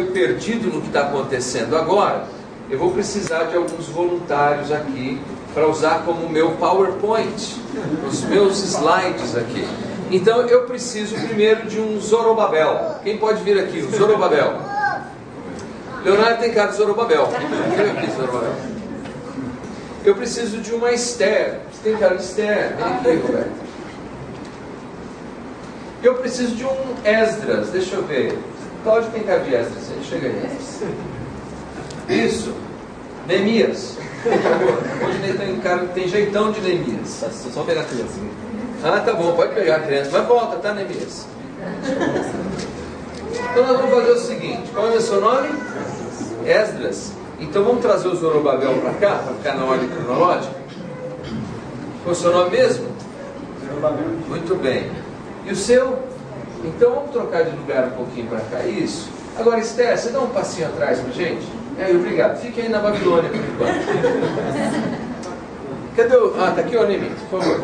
perdido no que está acontecendo agora, eu vou precisar de alguns voluntários aqui para usar como meu PowerPoint, os meus slides aqui. Então eu preciso primeiro de um Zorobabel. Quem pode vir aqui? O Zorobabel. Leonardo tem cara de Zorobabel. Vem aqui, Zorobabel. Eu preciso de uma Esther. Você tem cara de Esther? Vem aqui, Roberto. Eu preciso de um Esdras. Deixa eu ver. Cláudio tem cara de Esdras. Chega aí. Isso. Neemias. Hoje tem jeitão de Neemias. Só pegar a criança. Ah, tá bom, pode pegar a criança. Mas volta, tá, Neemias? Então nós vamos fazer o seguinte. Qual é o seu nome? Esdras. Então vamos trazer o Zorobabel para cá, para ficar na ordem cronológica. Qual é o seu nome mesmo? Zorobabel. Muito bem. E o seu? Então vamos trocar de lugar um pouquinho para cá. Isso. Agora, Esther, você dá um passinho atrás pra gente? Obrigado. Fique aí na Babilônia por enquanto. Cadê o... Ah, tá aqui o Neemias, por favor.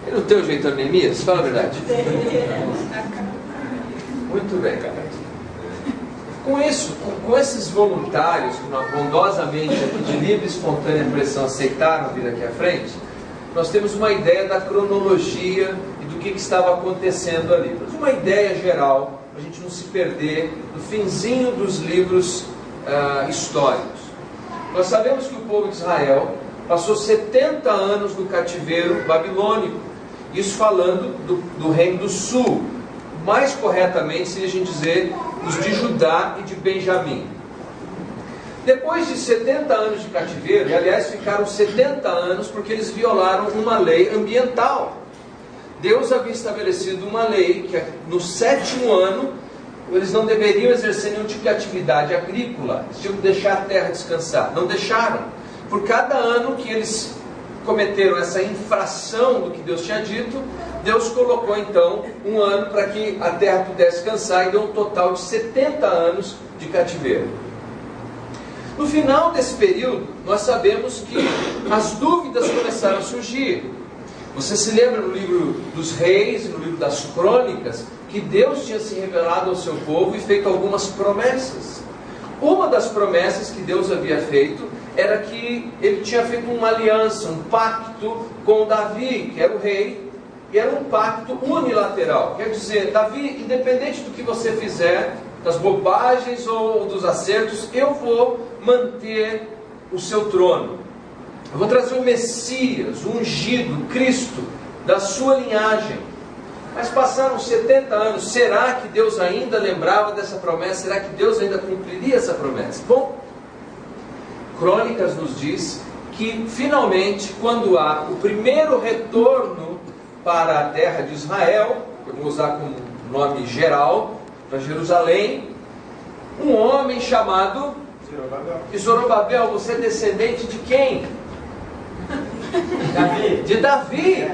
Ele não tem o jeito Neemias? Fala a verdade. Muito bem, cara. Com isso, com esses voluntários que nós bondosamente, de livre e espontânea pressão, aceitaram vir aqui à frente, nós temos uma ideia da cronologia e do que estava acontecendo ali. Mas uma ideia geral, para a gente não se perder no finzinho dos livros históricos. Nós sabemos que o povo de Israel passou 70 anos no cativeiro babilônico. Isso falando do reino do sul. Mais corretamente seria a gente dizer os de Judá e de Benjamim. Depois de 70 anos de cativeiro, e aliás ficaram 70 anos porque eles violaram uma lei ambiental. Deus havia estabelecido uma lei que no 7º ano eles não deveriam exercer nenhum tipo de atividade agrícola, eles tinham que deixar a terra descansar. Não deixaram. Por cada ano que eles cometeram essa infração do que Deus tinha dito, Deus colocou então um ano para que a terra pudesse descansar e deu um total de 70 anos de cativeiro. No final desse período, nós sabemos que as dúvidas começaram a surgir. Você se lembra no livro dos reis e no livro das crônicas que Deus tinha se revelado ao seu povo e feito algumas promessas. Uma das promessas que Deus havia feito era que ele tinha feito uma aliança, um pacto com Davi, que era o rei, e era um pacto unilateral. Quer dizer, Davi, independente do que você fizer, das bobagens ou dos acertos, eu vou manter o seu trono. Eu vou trazer o Messias, o ungido, o Cristo, da sua linhagem. Mas passaram 70 anos, será que Deus ainda lembrava dessa promessa? Será que Deus ainda cumpriria essa promessa? Bom, Crônicas nos diz que finalmente, quando há o primeiro retorno para a terra de Israel, eu vou usar como nome geral, para Jerusalém, um homem chamado Zorobabel. Você é descendente de quem? Davi. De Davi.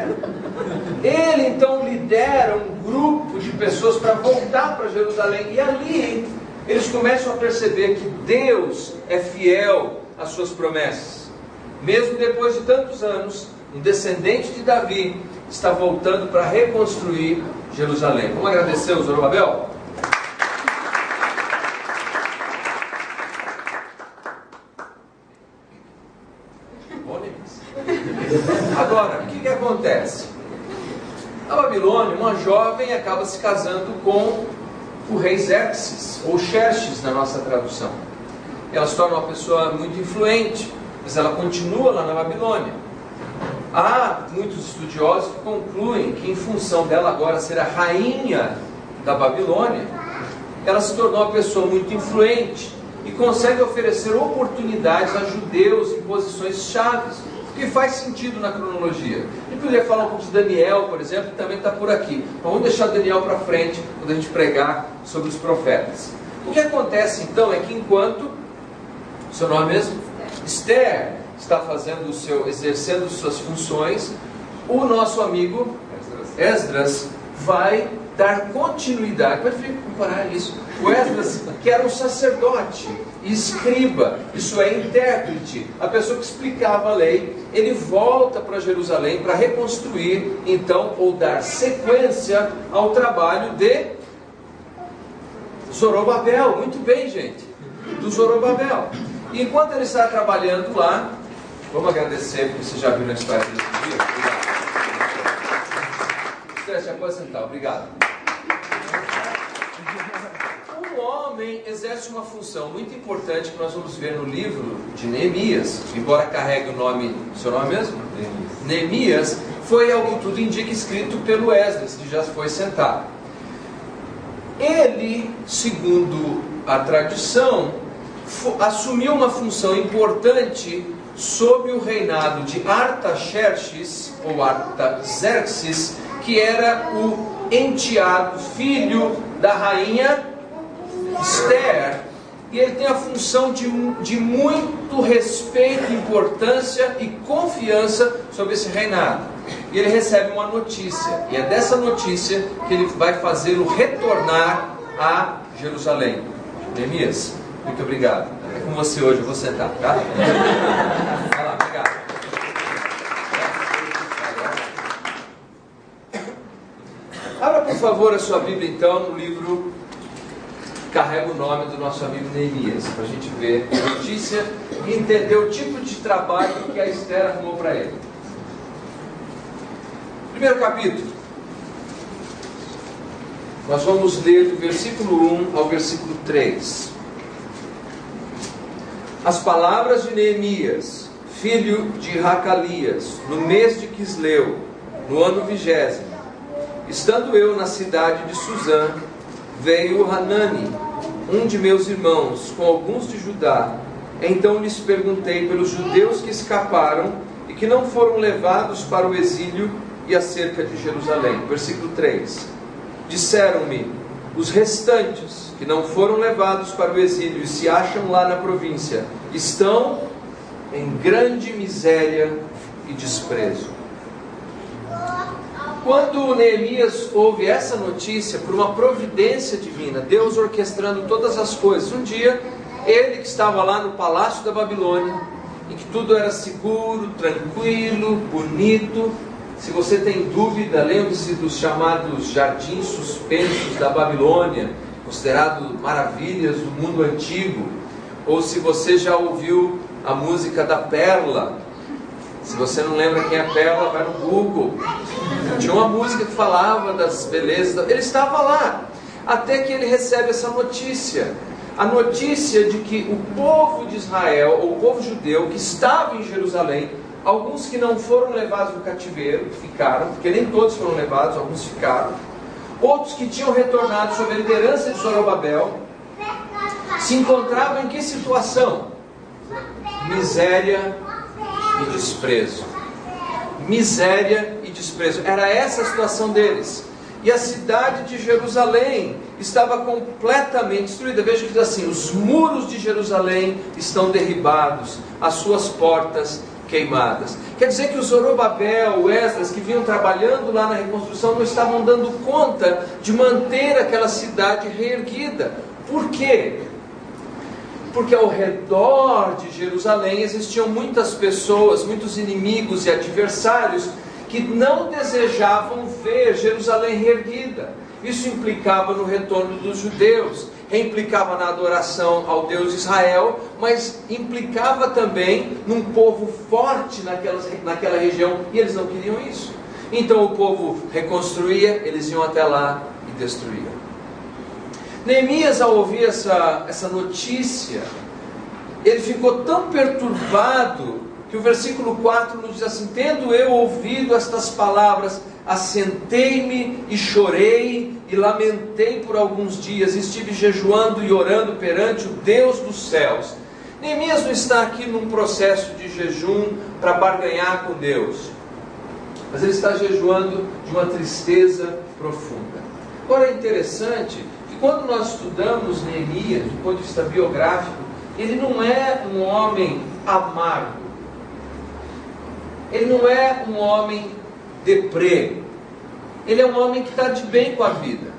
Ele então lidera um grupo de pessoas para voltar para Jerusalém, e ali eles começam a perceber que Deus é fiel às suas promessas. Mesmo depois de tantos anos, um descendente de Davi está voltando para reconstruir Jerusalém. Vamos agradecer o Zorobabel? Agora, o que acontece? Na Babilônia, uma jovem acaba se casando com o rei Xerxes, ou Xerxes na nossa tradução. Ela se torna uma pessoa muito influente, mas ela continua lá na Babilônia. Há muitos estudiosos que concluem que, em função dela agora ser a rainha da Babilônia, ela se tornou uma pessoa muito influente e consegue oferecer oportunidades a judeus em posições chaves, o que faz sentido na cronologia. A gente poderia falar um pouco de Daniel, por exemplo, que também está por aqui. Mas vamos deixar Daniel para frente, quando a gente pregar sobre os profetas. O que acontece então é que enquanto, seu nome mesmo? Esther está exercendo suas funções, o nosso amigo Esdras vai dar continuidade. Pode comparar isso. O Esdras, que era um sacerdote e escriba, isso é, intérprete, a pessoa que explicava a lei, ele volta para Jerusalém para reconstruir, então, ou dar sequência ao trabalho de Zorobabel, muito bem, gente, do Zorobabel. E enquanto ele está trabalhando lá, vamos agradecer, porque você já viu na história desse dia. Obrigado. Já pode sentar, obrigado. Um homem exerce uma função muito importante que nós vamos ver no livro de Neemias, embora carregue o nome, seu nome mesmo? Neemias, foi, ao que tudo indica, escrito pelo Esdras, que já foi sentado. Ele, segundo a tradição, assumiu uma função importante sob o reinado de Artaxerxes, ou Artaxerxes, que era o enteado, filho da rainha Esther, e ele tem a função de muito respeito, importância e confiança sobre esse reinado. E ele recebe uma notícia, e é dessa notícia que ele vai fazê-lo retornar a Jerusalém. Neemias, muito obrigado. É com você hoje, eu vou sentar, tá? Vai lá, obrigado. Abra, por favor, a sua Bíblia, então, no livro... Carrega o nome do nosso amigo Neemias, para a gente ver a notícia e entender o tipo de trabalho que a Esther arrumou para ele. Primeiro capítulo. Nós vamos ler do versículo 1 ao versículo 3. As palavras de Neemias, filho de Racalias, no mês de Quisleu, no ano 20º, estando eu na cidade de Suzã, veio Hanani, um de meus irmãos, com alguns de Judá. Então lhes perguntei pelos judeus que escaparam e que não foram levados para o exílio e acerca de Jerusalém. Versículo 3. Disseram-me, os restantes que não foram levados para o exílio e se acham lá na província, estão em grande miséria e desprezo. Quando Neemias ouve essa notícia, por uma providência divina, Deus orquestrando todas as coisas, um dia, ele que estava lá no palácio da Babilônia, em que tudo era seguro, tranquilo, bonito. Se você tem dúvida, lembre-se dos chamados jardins suspensos da Babilônia, considerados maravilhas do mundo antigo. Ou se você já ouviu a música da Perla, se você não lembra quem é a Perla, vai no Google. Tinha uma música que falava das belezas. Ele estava lá, até que ele recebe essa notícia. A notícia de que o povo de Israel, ou o povo judeu, que estava em Jerusalém, alguns que não foram levados no cativeiro, ficaram, porque nem todos foram levados, alguns ficaram. Outros que tinham retornado sob a liderança de Zorobabel, se encontravam em que situação? Miséria e desprezo. Miséria e desprezo. Era essa a situação deles. E a cidade de Jerusalém estava completamente destruída. Veja que diz assim: os muros de Jerusalém estão derribados, as suas portas queimadas. Quer dizer que o Zorobabel, o Esdras, que vinham trabalhando lá na reconstrução, não estavam dando conta de manter aquela cidade reerguida. Por quê? Porque ao redor de Jerusalém existiam muitas pessoas, muitos inimigos e adversários que não desejavam ver Jerusalém reerguida. Isso implicava no retorno dos judeus, implicava na adoração ao Deus Israel, mas implicava também num povo forte naquela região, e eles não queriam isso. Então o povo reconstruía, eles iam até lá e destruíam. Neemias, ao ouvir essa notícia, ele ficou tão perturbado, que o versículo 4 nos diz assim: tendo eu ouvido estas palavras, assentei-me e chorei e lamentei por alguns dias, estive jejuando e orando perante o Deus dos céus. Neemias não está aqui num processo de jejum para barganhar com Deus, mas ele está jejuando de uma tristeza profunda. Agora é interessante que quando nós estudamos Neemias, do ponto de vista biográfico, ele não é um homem amargo, ele não é um homem deprê, ele é um homem que está de bem com a vida.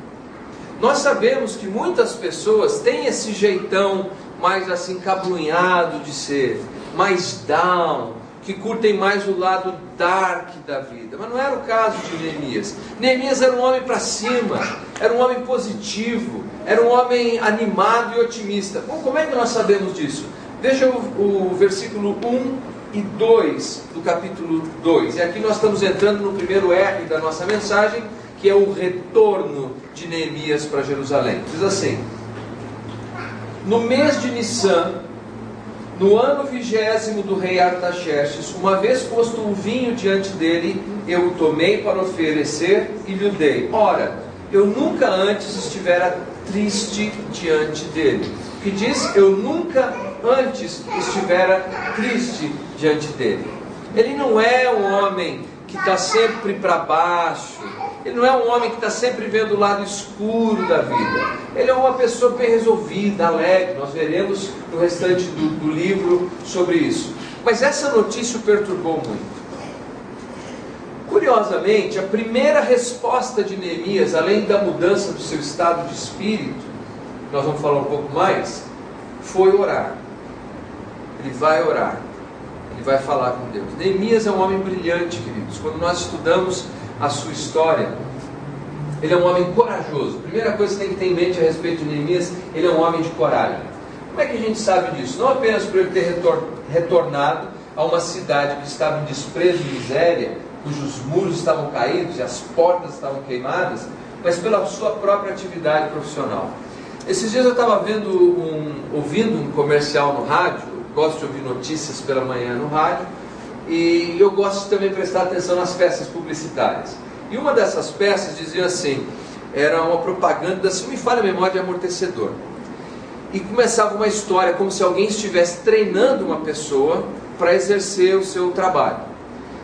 Nós sabemos que muitas pessoas têm esse jeitão mais assim cabrunhado de ser, mais down, que curtem mais o lado dark da vida. Mas não era o caso de Neemias. Neemias era um homem para cima, era um homem positivo, Era um homem animado e otimista. Bom, como é que nós sabemos disso? Veja o versículo 1 e 2 do capítulo 2. E aqui nós estamos entrando no primeiro R da nossa mensagem, que é o retorno de Neemias para Jerusalém. Diz assim: no mês de Nissan, no ano 20º do rei Artaxerxes, uma vez posto o vinho diante dele, eu o tomei para oferecer e lhe dei. Ora, eu nunca antes estivera triste diante dele. Que diz, eu nunca antes estivera triste diante dele. Ele não é um homem que está sempre para baixo. Ele não é um homem que está sempre vendo o lado escuro da vida. Ele é uma pessoa bem resolvida, alegre. Nós veremos no restante do livro sobre isso. Mas essa notícia o perturbou muito. Curiosamente, a primeira resposta de Neemias, além da mudança do seu estado de espírito, nós vamos falar um pouco mais, foi orar. Ele vai orar. Ele vai falar com Deus. Neemias é um homem brilhante, queridos. Quando nós estudamos a sua história, ele é um homem corajoso. Primeira coisa que tem que ter em mente a respeito de Neemias, ele é um homem de coragem. Como é que a gente sabe disso? Não apenas por ele ter retornado a uma cidade que estava em desprezo e miséria, cujos muros estavam caídos e as portas estavam queimadas, mas pela sua própria atividade profissional. Esses dias eu estava ouvindo um comercial no rádio. Gosto de ouvir notícias pela manhã no rádio, e eu gosto também de prestar atenção nas peças publicitárias. E uma dessas peças dizia assim, era uma propaganda, se não me falha a memória, de amortecedor. E começava uma história como se alguém estivesse treinando uma pessoa para exercer o seu trabalho.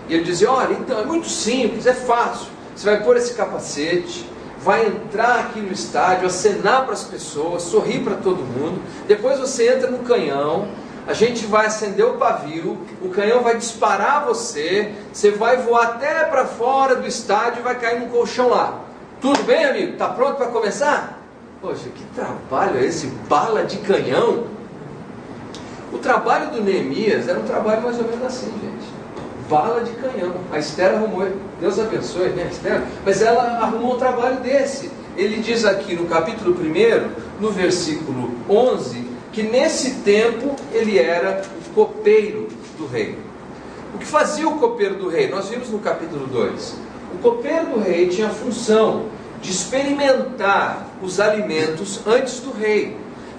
E ele dizia, olha, então é muito simples, é fácil. Você vai pôr esse capacete, vai entrar aqui no estádio, acenar para as pessoas, sorrir para todo mundo. Depois você entra no canhão, a gente vai acender o pavio, o canhão vai disparar você, você vai voar até para fora do estádio e vai cair num colchão lá. Tudo bem, amigo? Está pronto para começar? Poxa, que trabalho é esse? Bala de canhão? O trabalho do Neemias era um trabalho mais ou menos assim, gente. Bala de canhão. A Esther arrumou, Deus abençoe, né, Esther? Mas ela arrumou um trabalho desse. Ele diz aqui no capítulo 1, no versículo 11, que nesse tempo ele era o copeiro do rei. O que fazia o copeiro do rei? Nós vimos no capítulo 2. O copeiro do rei tinha a função de experimentar os alimentos antes do rei,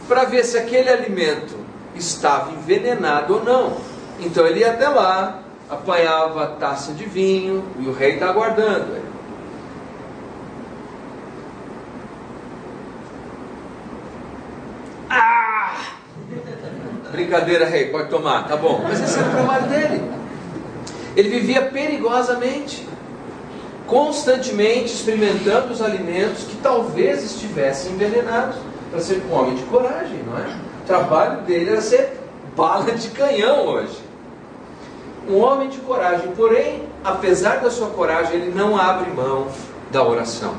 para ver se aquele alimento estava envenenado ou não. Então ele ia até lá, apanhava a taça de vinho, e o rei está aguardando. Brincadeira, rei, pode tomar, tá bom. Mas esse era o trabalho dele. Ele vivia perigosamente, constantemente experimentando os alimentos que talvez estivessem envenenados, para ser um homem de coragem, não é? O trabalho dele era ser bala de canhão hoje. Um homem de coragem, porém, apesar da sua coragem, ele não abre mão da oração.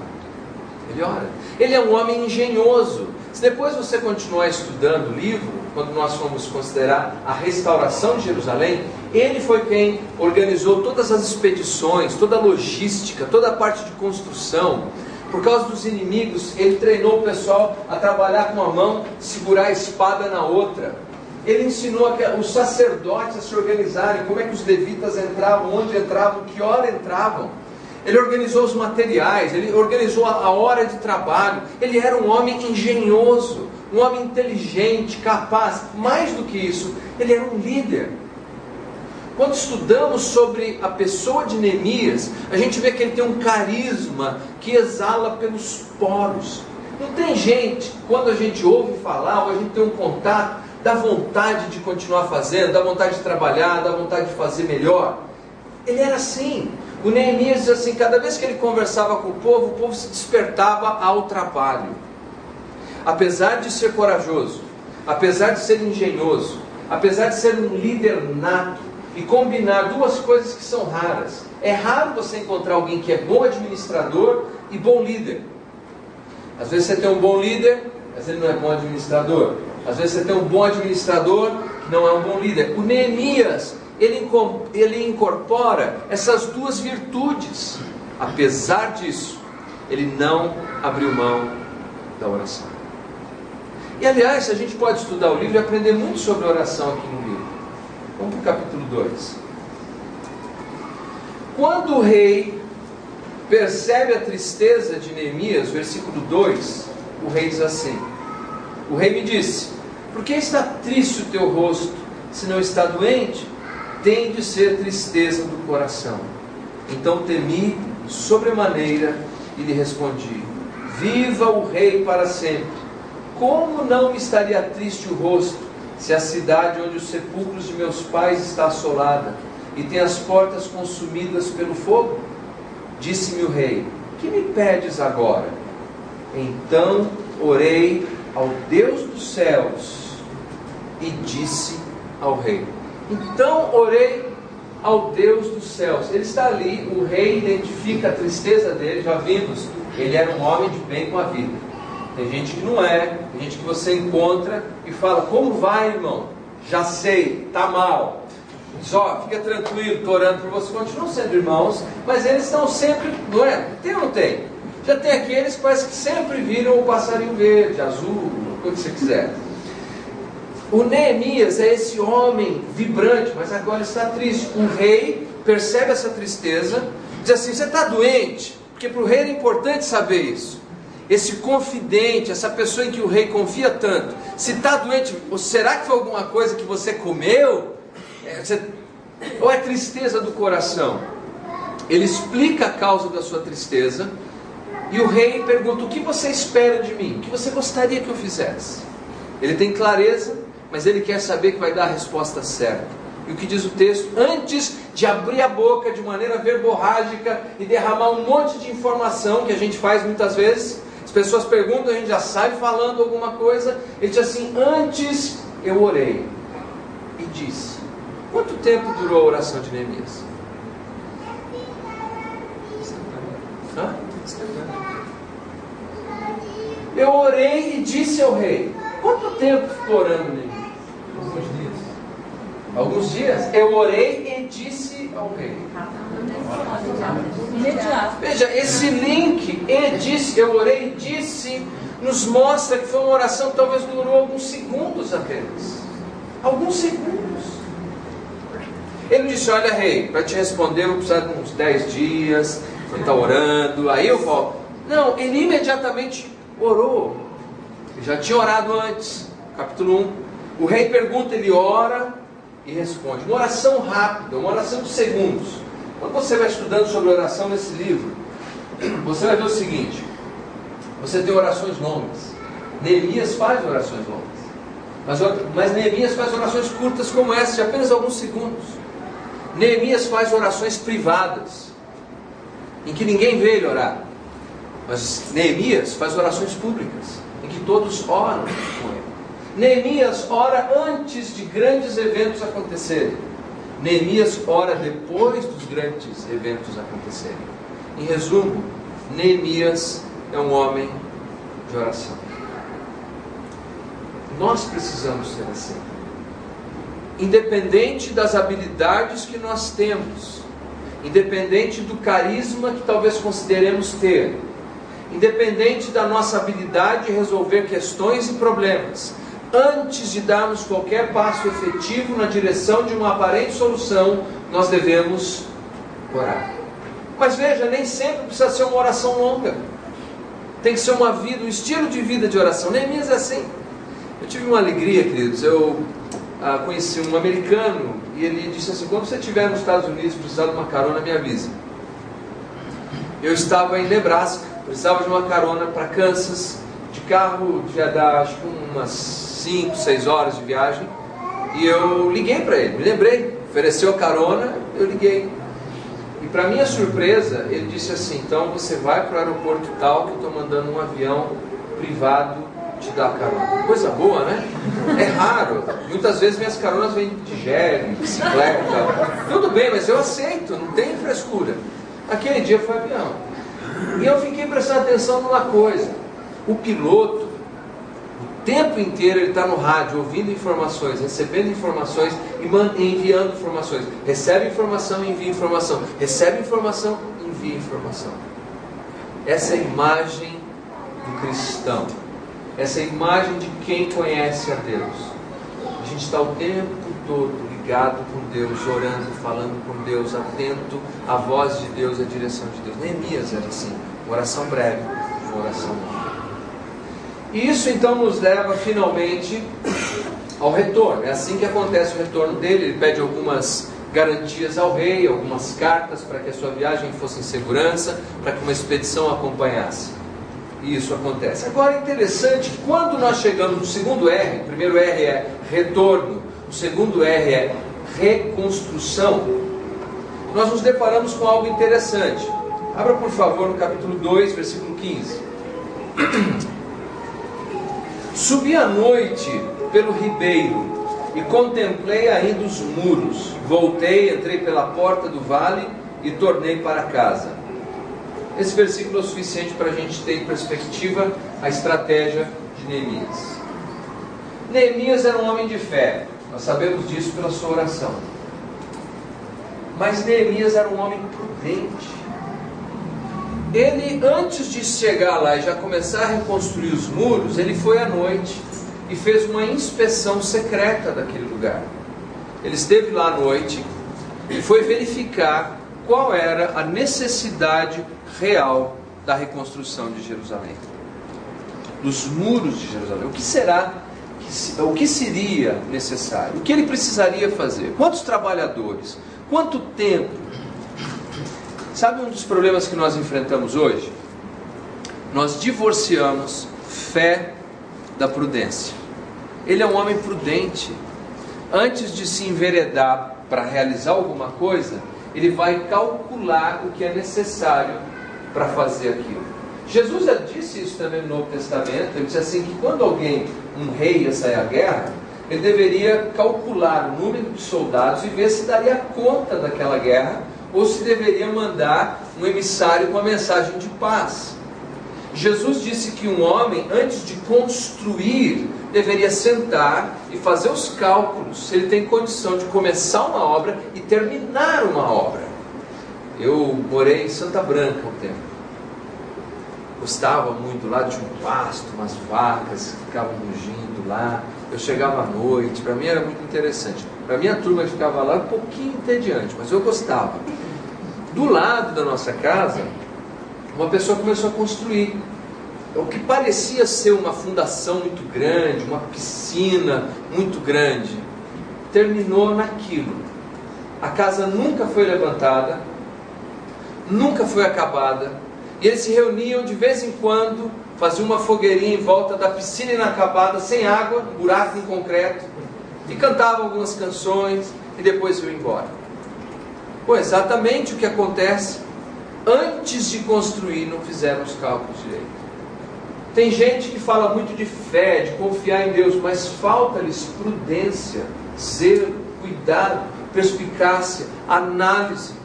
Ele ora. Ele é um homem engenhoso. Se depois você continuar estudando o livro, quando nós fomos considerar a restauração de Jerusalém, ele foi quem organizou todas as expedições, toda a logística, toda a parte de construção. Por causa dos inimigos, ele treinou o pessoal a trabalhar com uma mão, segurar a espada na outra. Ele ensinou os sacerdotes a se organizarem, como é que os levitas entravam, onde entravam, que hora entravam. Ele organizou os materiais, ele organizou a hora de trabalho. Ele era um homem engenhoso, um homem inteligente, capaz. Mais do que isso, ele era um líder. Quando estudamos sobre a pessoa de Neemias, a gente vê que ele tem um carisma que exala pelos poros. Não tem gente, quando a gente ouve falar, ou a gente tem um contato, dá vontade de continuar fazendo, dá vontade de trabalhar, dá vontade de fazer melhor. Ele era assim. O Neemias diz assim, cada vez que ele conversava com o povo se despertava ao trabalho. Apesar de ser corajoso, apesar de ser engenhoso, apesar de ser um líder nato, e combinar duas coisas que são raras. É raro você encontrar alguém que é bom administrador e bom líder. Às vezes você tem um bom líder, mas ele não é bom administrador. Às vezes você tem um bom administrador, que não é um bom líder. O Neemias, ele incorpora essas duas virtudes. Apesar disso, ele não abriu mão da oração. E aliás, a gente pode estudar o livro e aprender muito sobre oração aqui no livro. Vamos para o capítulo 2. Quando o rei percebe a tristeza de Neemias, versículo 2, o rei diz assim: o rei me disse: por que está triste o teu rosto, se não está doente? Tem de ser tristeza do coração. Então temi sobremaneira e lhe respondi: viva o rei para sempre. Como não me estaria triste o rosto, se a cidade onde os sepulcros de meus pais está assolada, e tem as portas consumidas pelo fogo? Disse-me o rei: que me pedes agora? Então orei ao Deus dos céus e disse ao rei. Então orei ao Deus dos céus. Ele está ali, o rei identifica a tristeza dele. Já vimos, ele era um homem de bem com a vida. Tem gente que não é, tem gente que você encontra e fala: como vai, irmão? Já sei, está mal. Só, fica tranquilo, estou orando por você. Continuam sendo irmãos, mas eles estão sempre, não é? Tem ou não tem? Já tem aqueles que parece que sempre viram o passarinho verde, azul, o que você quiser. O Neemias é esse homem vibrante, mas agora está triste. O rei percebe essa tristeza, diz assim: você está doente? Porque para o rei era importante saber isso. Esse confidente, essa pessoa em que o rei confia tanto, se está doente, ou será que foi alguma coisa que você comeu? Ou é tristeza do coração? Ele explica a causa da sua tristeza, e o rei pergunta: o que você espera de mim? O que você gostaria que eu fizesse? Ele tem clareza, mas ele quer saber que vai dar a resposta certa. E o que diz o texto? Antes de abrir a boca de maneira verborrágica e derramar um monte de informação, que a gente faz muitas vezes, as pessoas perguntam, a gente já sai falando alguma coisa. Ele diz assim: antes eu orei e disse. Quanto tempo durou a oração de Neemias? Hã? Eu orei e disse ao rei. Quanto tempo ficou orando Neemias? Alguns dias. Alguns dias? Eu orei e disse ao rei. Imediato. Veja, esse link, e disse, eu orei e disse, nos mostra que foi uma oração que talvez durou alguns segundos apenas. Alguns segundos. Ele disse: olha, rei, para te responder eu vou precisar de uns 10 dias, você está orando, aí eu volto. Não, ele imediatamente orou. Ele já tinha orado antes. Capítulo 1. O rei pergunta, ele ora e responde. Uma oração rápida, uma oração de segundos. Quando você vai estudando sobre oração nesse livro, você vai ver o seguinte: você tem orações longas. Neemias faz orações longas, mas Neemias faz orações curtas como essa, de apenas alguns segundos. Neemias faz orações privadas, em que ninguém vê ele orar. Mas Neemias faz orações públicas, em que todos oram com ele. Neemias ora antes de grandes eventos acontecerem. Neemias ora depois dos grandes eventos acontecerem. Em resumo, Neemias é um homem de oração. Nós precisamos ser assim. Independente das habilidades que nós temos, independente do carisma que talvez consideremos ter, independente da nossa habilidade de resolver questões e problemas, antes de darmos qualquer passo efetivo na direção de uma aparente solução, nós devemos orar. Mas veja, nem sempre precisa ser uma oração longa. Tem que ser uma vida, um estilo de vida de oração. Neemias é assim. Eu tive uma alegria, queridos. Eu conheci um americano e ele disse assim: quando você estiver nos Estados Unidos, precisar de uma carona, me avisa. Eu estava em Nebraska, precisava de uma carona para Kansas, de carro, devia dar acho que umas 5, 6 horas de viagem, e eu liguei para ele, me lembrei, ofereceu a carona, eu liguei, e para minha surpresa, ele disse assim: então você vai para o aeroporto tal, que eu estou mandando um avião privado te dar carona. Coisa boa, né? É raro, muitas vezes minhas caronas vêm de jegue, bicicleta, tudo bem, mas eu aceito, não tem frescura. Aquele dia foi avião, e eu fiquei prestando atenção numa coisa: o piloto, o tempo inteiro ele está no rádio, ouvindo informações, recebendo informações e enviando informações. Recebe informação, envia informação. Recebe informação, envia informação. Essa é a imagem do cristão. essa imagem de quem conhece a Deus. A gente está o tempo todo ligado com Deus, orando, falando com Deus, atento à voz de Deus, à direção de Deus. Neemias era assim, uma oração breve, uma oração longa. E isso então nos leva finalmente ao retorno. É assim que acontece o retorno dele. Ele pede algumas garantias ao rei, algumas cartas para que a sua viagem fosse em segurança, para que uma expedição acompanhasse. E isso acontece. Agora é interessante, quando nós chegamos no segundo R, o primeiro R é retorno, o segundo R é reconstrução, nós nos deparamos com algo interessante. Abra por favor no capítulo 2, versículo 15. Subi à noite pelo ribeiro e contemplei ainda os muros. Voltei, entrei pela porta do vale e tornei para casa. Esse versículo é o suficiente para a gente ter em perspectiva a estratégia de Neemias. Neemias era um homem de fé, nós sabemos disso pela sua oração. Mas Neemias era um homem prudente. Ele, antes de chegar lá e já começar a reconstruir os muros, ele foi à noite e fez uma inspeção secreta daquele lugar. Ele esteve lá à noite e foi verificar qual era a necessidade real da reconstrução de Jerusalém, dos muros de Jerusalém. O que seria necessário? O que ele precisaria fazer? Quantos trabalhadores? Quanto tempo? Sabe um dos problemas que nós enfrentamos hoje? Nós divorciamos fé da prudência. Ele é um homem prudente. Antes de se enveredar para realizar alguma coisa, ele vai calcular o que é necessário para fazer aquilo. Jesus já disse isso também no Novo Testamento. Ele disse assim, que quando um rei ia sair à guerra, ele deveria calcular o número de soldados e ver se daria conta daquela guerra, ou se deveria mandar um emissário com a mensagem de paz. Jesus disse que um homem, antes de construir, deveria sentar e fazer os cálculos, se ele tem condição de começar uma obra e terminar uma obra. Eu morei em Santa Branca um tempo. Gostava muito lá de um pasto, umas vacas que ficavam mugindo lá. Eu chegava à noite, para mim era muito interessante. Para mim a turma que ficava lá um pouquinho entediante, mas eu gostava. Do lado da nossa casa, uma pessoa começou a construir o que parecia ser uma fundação muito grande, uma piscina muito grande. Terminou naquilo. A casa nunca foi levantada, nunca foi acabada, e eles se reuniam de vez em quando, faziam uma fogueirinha em volta da piscina inacabada, sem água, um buraco em concreto, e cantavam algumas canções e depois iam embora. Pô, exatamente o que acontece. Antes de construir, não fizeram os cálculos direito. Tem gente que fala muito de fé, de confiar em Deus, mas falta-lhes prudência, zelo, cuidado, perspicácia, análise.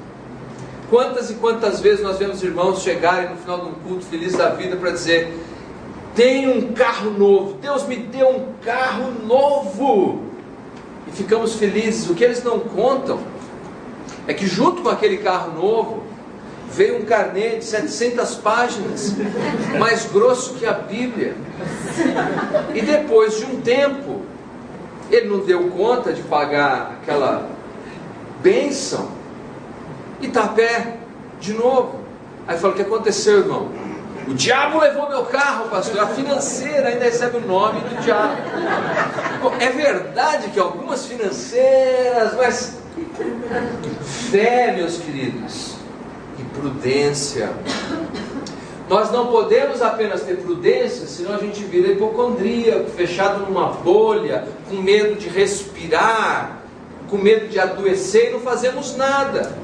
Quantas e quantas vezes nós vemos irmãos chegarem no final de um culto feliz da vida para dizer: tenho um carro novo, Deus me deu um carro novo, e ficamos felizes. O que eles não contam é que junto com aquele carro novo veio um carnê de 700 páginas, mais grosso que a Bíblia, e depois de um tempo ele não deu conta de pagar aquela bênção e está a pé de novo. Aí fala: o que aconteceu, irmão? O diabo levou meu carro, pastor. A financeira ainda recebe o nome do diabo. Bom, é verdade que algumas financeiras, mas fé, meus queridos, e prudência. Nós não podemos apenas ter prudência, senão a gente vira hipocondríaco, fechado numa bolha, com medo de respirar, com medo de adoecer, e não fazemos nada.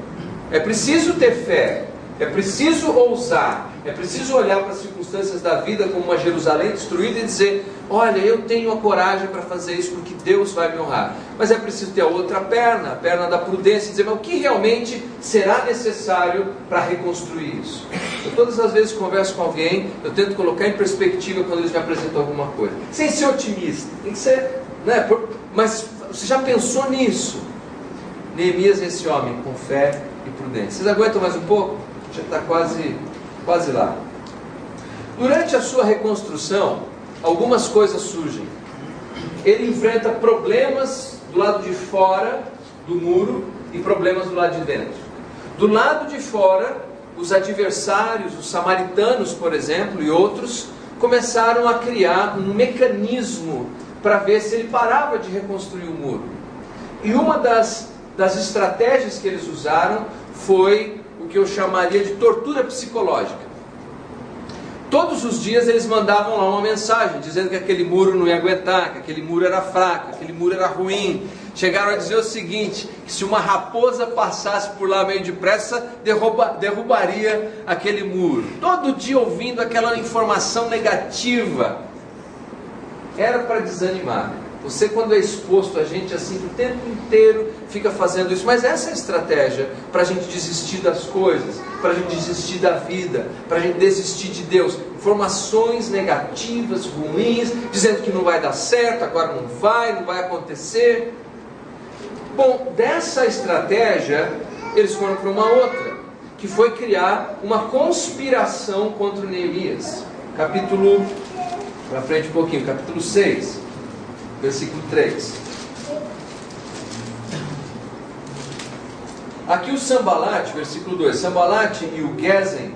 É preciso ter fé, é preciso ousar, é preciso olhar para as circunstâncias da vida como uma Jerusalém destruída e dizer: olha, eu tenho a coragem para fazer isso porque Deus vai me honrar. Mas é preciso ter a outra perna, a perna da prudência, e dizer: mas o que realmente será necessário para reconstruir isso? Eu todas as vezes que converso com alguém, eu tento colocar em perspectiva quando eles me apresentam alguma coisa, sem ser otimista, tem que ser, né? Mas você já pensou nisso? Neemias é esse homem com fé e prudência. Vocês aguentam mais um pouco? Já está quase lá. Durante a sua reconstrução, algumas coisas surgem. Ele enfrenta problemas do lado de fora do muro e problemas do lado de dentro. Do lado de fora, os adversários, os samaritanos, por exemplo, e outros, começaram a criar um mecanismo para ver se ele parava de reconstruir o muro. E uma das estratégias que eles usaram foi o que eu chamaria de tortura psicológica. Todos os dias eles mandavam lá uma mensagem, dizendo que aquele muro não ia aguentar, que aquele muro era fraco, que aquele muro era ruim. Chegaram a dizer o seguinte, que se uma raposa passasse por lá meio depressa, derrubaria aquele muro. Todo dia ouvindo aquela informação negativa. Era para desanimar. Você, quando é exposto a gente assim o tempo inteiro, fica fazendo isso. Mas essa é a estratégia para a gente desistir das coisas, para a gente desistir da vida, para a gente desistir de Deus. Informações negativas, ruins, dizendo que não vai dar certo, agora não vai acontecer. Bom, dessa estratégia, eles foram para uma outra, que foi criar uma conspiração contra Neemias. Capítulo, para frente um pouquinho, capítulo 6. Versículo 3. Aqui o Sambalat, versículo 2, Sambalat e o Gesem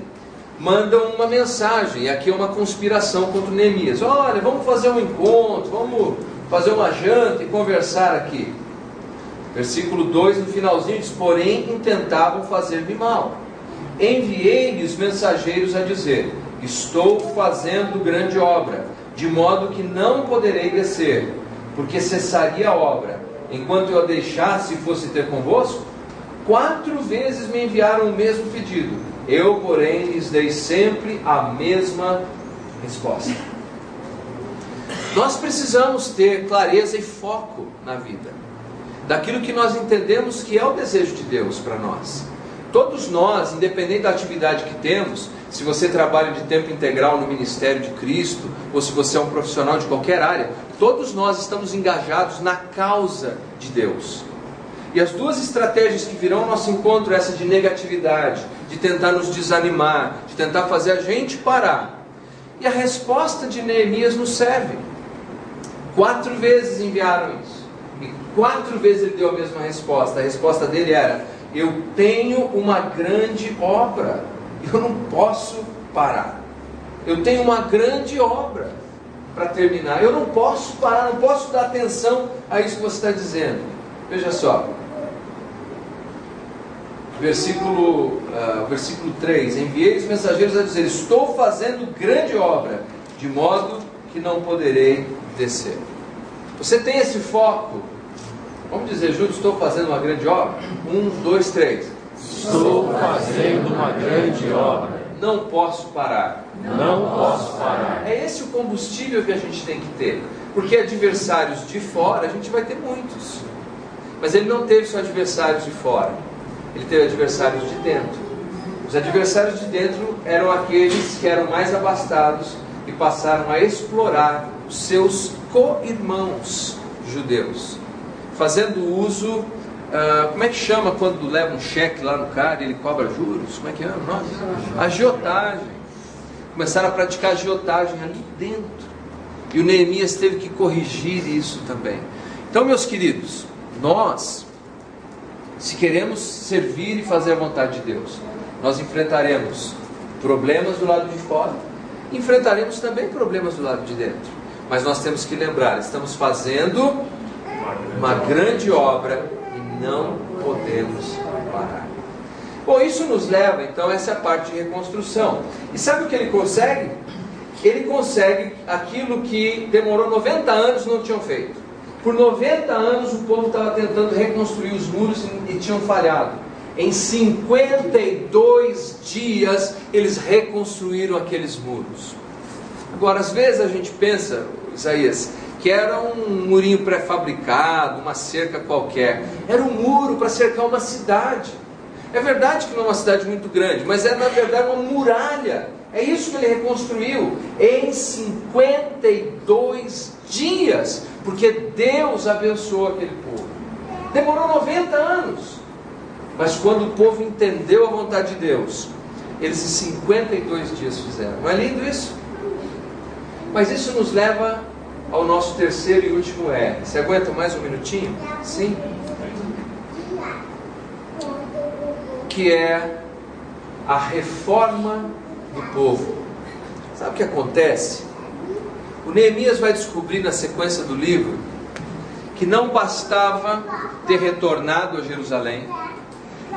mandam uma mensagem, e aqui é uma conspiração contra Neemias. Olha, vamos fazer um encontro, vamos fazer uma janta e conversar aqui. Versículo 2, no finalzinho diz, porém intentavam fazer-me mal. Enviei-lhes mensageiros a dizer, estou fazendo grande obra, de modo que não poderei descer, porque cessaria a obra, enquanto eu a deixasse e fosse ter convosco. 4 vezes me enviaram o mesmo pedido, eu, porém, lhes dei sempre a mesma resposta. Nós precisamos ter clareza e foco na vida, daquilo que nós entendemos que é o desejo de Deus para nós. Todos nós, independente da atividade que temos, se você trabalha de tempo integral no ministério de Cristo, ou se você é um profissional de qualquer área, todos nós estamos engajados na causa de Deus. E as duas estratégias que virão ao nosso encontro, essa de negatividade, de tentar nos desanimar, de tentar fazer a gente parar. E a resposta de Neemias nos serve. 4 vezes enviaram isso. E 4 vezes ele deu a mesma resposta. A resposta dele era, eu tenho uma grande obra, eu não posso parar. Eu tenho uma grande obra para terminar. Eu não posso parar, não posso dar atenção a isso que você está dizendo. Veja só. Versículo 3. Enviei os mensageiros a dizer, estou fazendo grande obra, de modo que não poderei descer. Você tem esse foco? Vamos dizer juntos, estou fazendo uma grande obra? 1, 2, 3. Estou fazendo uma grande obra. Não posso parar. Não posso parar. É esse o combustível que a gente tem que ter. Porque adversários de fora, a gente vai ter muitos. Mas ele não teve só adversários de fora. Ele teve adversários de dentro. Os adversários de dentro eram aqueles que eram mais abastados e passaram a explorar os seus co-irmãos judeus, fazendo uso, como é que chama quando leva um cheque lá no cara e ele cobra juros? Como é que é? Agiotagem. Começaram a praticar agiotagem ali dentro. E o Neemias teve que corrigir isso também. Então, meus queridos, nós, se queremos servir e fazer a vontade de Deus, nós enfrentaremos problemas do lado de fora, enfrentaremos também problemas do lado de dentro. Mas nós temos que lembrar, estamos fazendo uma grande obra e não podemos parar. Bom, isso nos leva, então, a essa parte de reconstrução. E sabe o que ele consegue? Ele consegue aquilo que demorou 90 anos e não tinham feito. Por 90 anos o povo estava tentando reconstruir os muros e tinham falhado. Em 52 dias eles reconstruíram aqueles muros. Agora, às vezes a gente pensa, Isaías, que era um murinho pré-fabricado, uma cerca qualquer. Era um muro para cercar uma cidade. É verdade que não é uma cidade muito grande, mas é na verdade uma muralha. É isso que ele reconstruiu em 52 dias, porque Deus abençoou aquele povo. Demorou 90 anos, mas quando o povo entendeu a vontade de Deus, eles em 52 dias fizeram. Não é lindo isso? Mas isso nos leva ao nosso terceiro e último R. Você aguenta mais um minutinho? Sim? Que é a reforma do povo. Sabe o que acontece? O Neemias vai descobrir na sequência do livro que não bastava ter retornado a Jerusalém,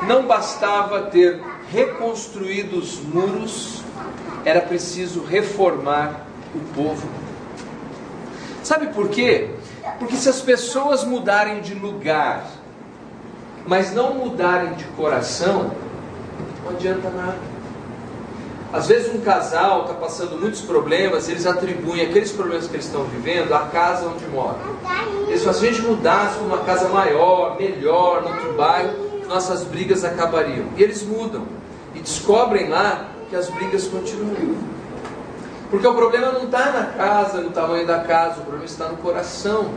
não bastava ter reconstruído os muros, era preciso reformar o povo. Sabe por quê? Porque se as pessoas mudarem de lugar, mas não mudarem de coração, não adianta nada. Às vezes um casal está passando muitos problemas, eles atribuem aqueles problemas que eles estão vivendo à casa onde moram. Eles falam, se a gente mudasse para uma casa maior, melhor, no outro bairro, nossas brigas acabariam. E eles mudam e descobrem lá que as brigas continuam. Porque o problema não está na casa, no tamanho da casa, o problema está no coração.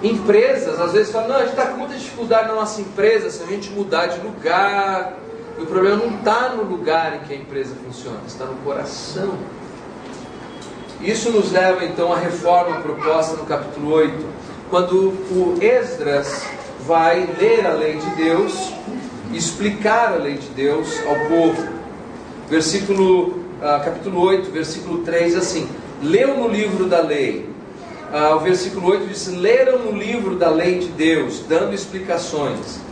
Empresas às vezes falam, não, a gente está com muita dificuldade na nossa empresa, se a gente mudar de lugar. E o problema não está no lugar em que a empresa funciona, está no coração. Isso nos leva então à reforma proposta no capítulo 8, quando o Esdras vai ler a lei de Deus, explicar a lei de Deus ao povo. Capítulo 8, versículo 3, assim: leu no livro da lei. O versículo 8 diz: leram no livro da lei de Deus, dando explicações.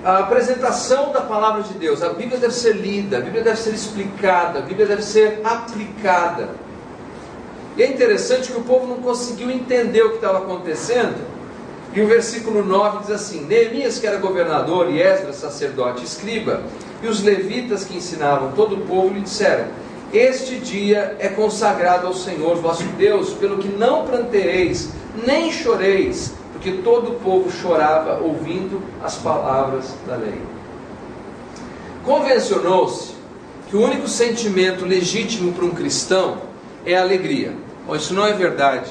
A apresentação da palavra de Deus, a Bíblia deve ser lida, a Bíblia deve ser explicada, a Bíblia deve ser aplicada. E é interessante que o povo não conseguiu entender o que estava acontecendo. E o versículo 9 diz assim: Neemias, que era governador, e Esdras, sacerdote e escriba, e os levitas que ensinavam todo o povo, lhe disseram: este dia é consagrado ao Senhor vosso Deus, pelo que não prantereis, nem choreis, porque todo o povo chorava ouvindo as palavras da lei. Convencionou-se que o único sentimento legítimo para um cristão é a alegria. Bom, isso não é verdade.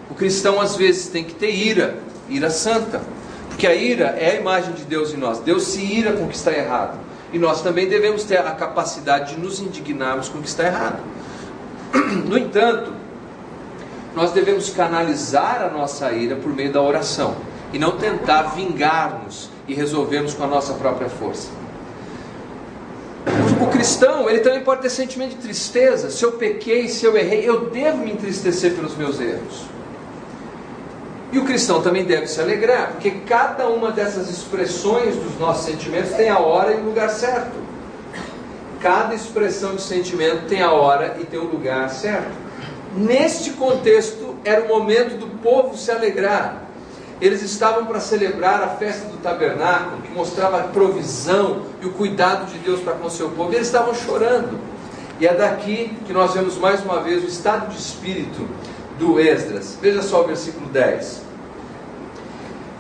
O cristão às vezes tem que ter ira, ira santa, porque a ira é a imagem de Deus em nós. Deus se ira com o que está errado, e nós também devemos ter a capacidade de nos indignarmos com o que está errado. No entanto, nós devemos canalizar a nossa ira por meio da oração, e não tentar vingar-nos e resolvermos com a nossa própria força. O cristão, ele também pode ter sentimento de tristeza. Se eu pequei, se eu errei, eu devo me entristecer pelos meus erros. E o cristão também deve se alegrar, porque cada uma dessas expressões dos nossos sentimentos tem a hora e o lugar certo. Cada expressão de sentimento tem a hora e tem o lugar certo. Neste contexto, era o momento do povo se alegrar. Eles estavam para celebrar a festa do tabernáculo, que mostrava a provisão e o cuidado de Deus para com o seu povo. Eles estavam chorando. E é daqui que nós vemos mais uma vez o estado de espírito do Esdras. Veja só o versículo 10.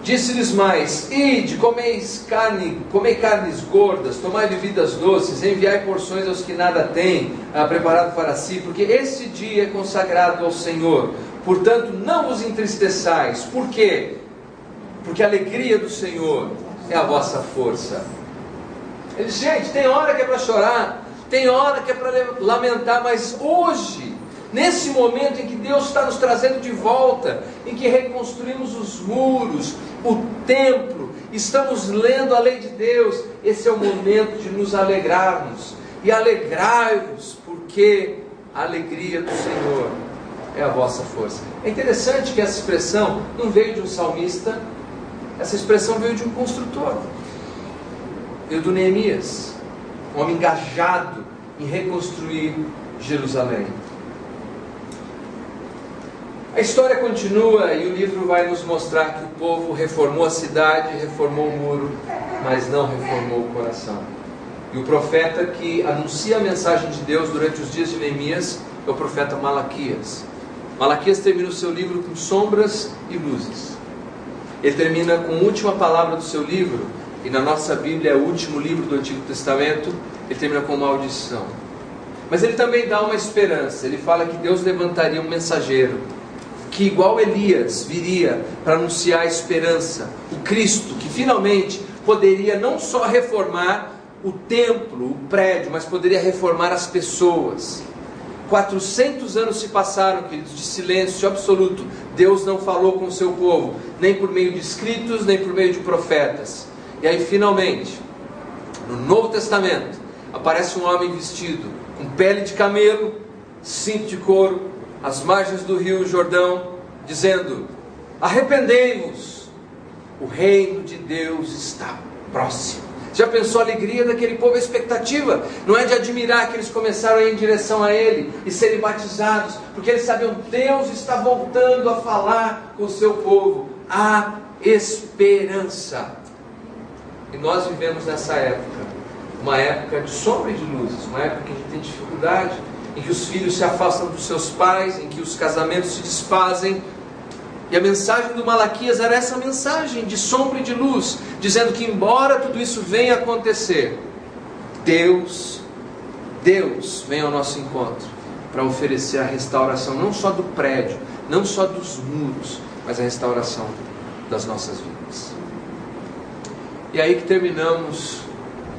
Disse-lhes mais: ide, comei carnes gordas, tomai bebidas doces, enviai porções aos que nada têm preparado para si, porque esse dia é consagrado ao Senhor. Portanto, não vos entristeçais. Por quê? Porque a alegria do Senhor é a vossa força. Ele diz: gente, tem hora que é para chorar, tem hora que é para lamentar, mas hoje, nesse momento em que Deus está nos trazendo de volta, em que reconstruímos os muros, o templo, estamos lendo a lei de Deus, esse é o momento de nos alegrarmos. E alegrai-vos, porque a alegria do Senhor é a vossa força. É interessante que essa expressão não veio de um salmista, essa expressão veio de um construtor, veio do Neemias, um homem engajado em reconstruir Jerusalém. A história continua e o livro vai nos mostrar que o povo reformou a cidade, reformou o muro, mas não reformou o coração. E o profeta que anuncia a mensagem de Deus durante os dias de Neemias é o profeta Malaquias. Malaquias termina o seu livro com sombras e luzes. Ele termina com a última palavra do seu livro, e na nossa Bíblia é o último livro do Antigo Testamento. Ele termina com maldição. Mas ele também dá uma esperança. Ele fala que Deus levantaria um mensageiro, que igual Elias viria para anunciar a esperança, o Cristo, que finalmente poderia não só reformar o templo, o prédio, mas poderia reformar as pessoas. 400 anos se passaram, queridos, de silêncio absoluto. Deus não falou com o seu povo, nem por meio de escritos, nem por meio de profetas. E aí finalmente, no Novo Testamento, aparece um homem vestido com pele de camelo, cinto de couro, às margens do rio Jordão, dizendo: arrependei-vos, o reino de Deus está próximo. Já pensou a alegria daquele povo, a expectativa? Não é de admirar que eles começaram a ir em direção a Ele e serem batizados, porque eles sabiam que Deus está voltando a falar com o seu povo. Há esperança. E nós vivemos nessa época, uma época de sombra e de luzes, uma época que a gente tem dificuldade, em que os filhos se afastam dos seus pais, em que os casamentos se desfazem. E a mensagem do Malaquias era essa mensagem de sombra e de luz, dizendo que embora tudo isso venha a acontecer, Deus vem ao nosso encontro para oferecer a restauração não só do prédio, não só dos muros, mas a restauração das nossas vidas. E aí que terminamos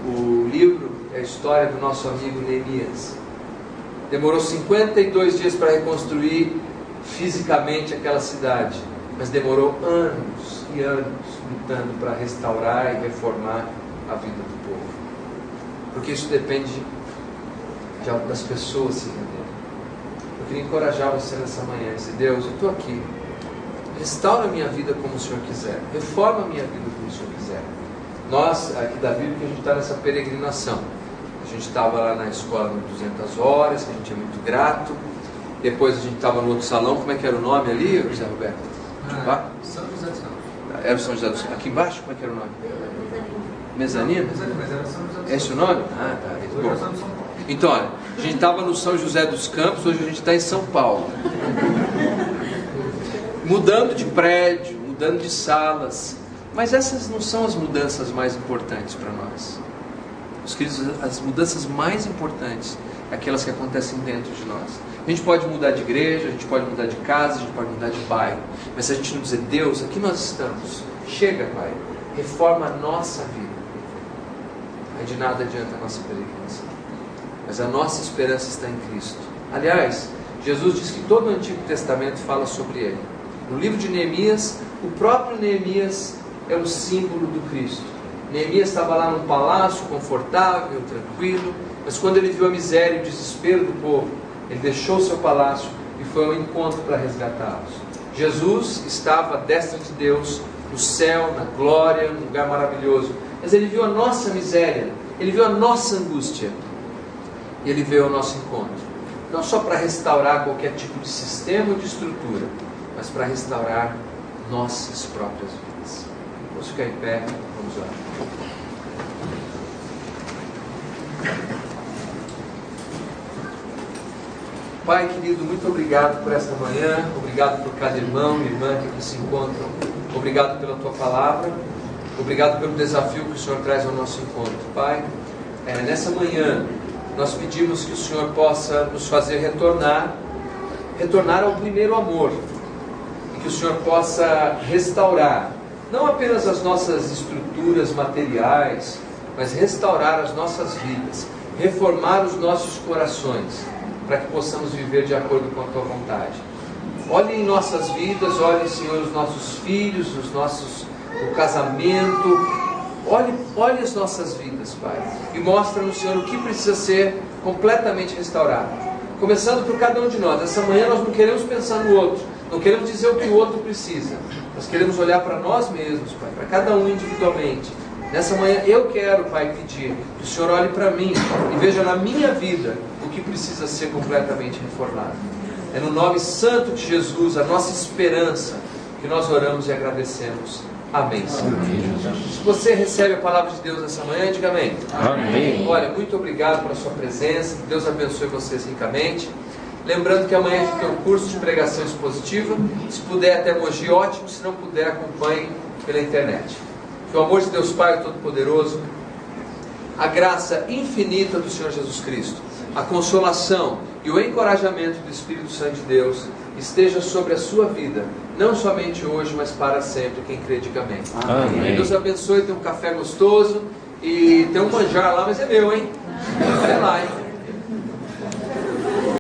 o livro, a história do nosso amigo Neemias. Demorou 52 dias para reconstruir fisicamente aquela cidade, mas demorou anos e anos lutando para restaurar e reformar a vida do povo, porque isso depende das pessoas se renderem. Eu queria encorajar você nessa manhã e dizer: Deus, eu estou aqui, restaura a minha vida como o Senhor quiser, reforma a minha vida como o Senhor quiser. Nós aqui da Bíblia, que a gente está nessa peregrinação, a gente estava lá na escola no 200 horas, que a gente é muito grato. Depois a gente estava no outro salão. Como é que era o nome ali, José Roberto? São José dos Campos. Era o São José dos Campos. Aqui embaixo, como é que era o nome? Mezanino? Mas era São José dos Campos. É esse o nome? Ah, tá. Hoje nós estamos em São Paulo. Então, olha, a gente estava no São José dos Campos, hoje a gente está em São Paulo. Mudando de prédio, mudando de salas. Mas essas não são as mudanças mais importantes para nós. Os queridos, as mudanças mais importantes é aquelas que acontecem dentro de nós. A gente pode mudar de igreja, a gente pode mudar de casa, a gente pode mudar de bairro, mas se a gente não dizer: Deus, aqui nós estamos, chega, Pai, reforma a nossa vida, aí de nada adianta a nossa peregrinação. Mas a nossa esperança está em Cristo. Aliás, Jesus diz que todo o Antigo Testamento fala sobre Ele. No livro de Neemias, o próprio Neemias é um símbolo do Cristo. Neemias estava lá num palácio confortável, tranquilo, mas quando ele viu a miséria e o desespero do povo, ele deixou seu palácio e foi ao encontro para resgatá-los. Jesus estava à destra de Deus, no céu, na glória, num lugar maravilhoso, mas ele viu a nossa miséria, ele viu a nossa angústia, e ele veio ao nosso encontro, não só para restaurar qualquer tipo de sistema ou de estrutura, mas para restaurar nossas próprias vidas. Vamos ficar em pé, vamos orar. Pai querido, muito obrigado por esta manhã, obrigado por cada irmão e irmã que aqui se encontram, obrigado pela Tua palavra, obrigado pelo desafio que o Senhor traz ao nosso encontro. Pai, nessa manhã nós pedimos que o Senhor possa nos fazer retornar ao primeiro amor, e que o Senhor possa restaurar, não apenas as nossas estruturas materiais, mas restaurar as nossas vidas, reformar os nossos corações, para que possamos viver de acordo com a Tua vontade. Olhe em nossas vidas, olhe, Senhor, os nossos filhos, o casamento, olhe as nossas vidas, Pai, e mostra-nos, Senhor, o que precisa ser completamente restaurado. Começando por cada um de nós. Essa manhã nós não queremos pensar no outro, não queremos dizer o que o outro precisa, nós queremos olhar para nós mesmos, Pai, para cada um individualmente. Nessa manhã eu quero, Pai, pedir que o Senhor olhe para mim e veja na minha vida o que precisa ser completamente reformado. É no nome santo de Jesus, a nossa esperança, que nós oramos e agradecemos. Amém, Senhor. Se você recebe a palavra de Deus essa manhã, diga amém. Amém. Olha, muito obrigado pela sua presença. Deus abençoe vocês ricamente. Lembrando que amanhã a gente tem um curso de pregação expositiva. Se puder até Mogi, ótimo. Se não puder, acompanhe pela internet. Que o amor de Deus Pai Todo-Poderoso, a graça infinita do Senhor Jesus Cristo, a consolação e o encorajamento do Espírito Santo de Deus esteja sobre a sua vida, não somente hoje, mas para sempre. Quem crê, diga amém. Amém. Deus abençoe. Tem um café gostoso e tem um manjar lá, mas é meu, hein? Vai lá, hein?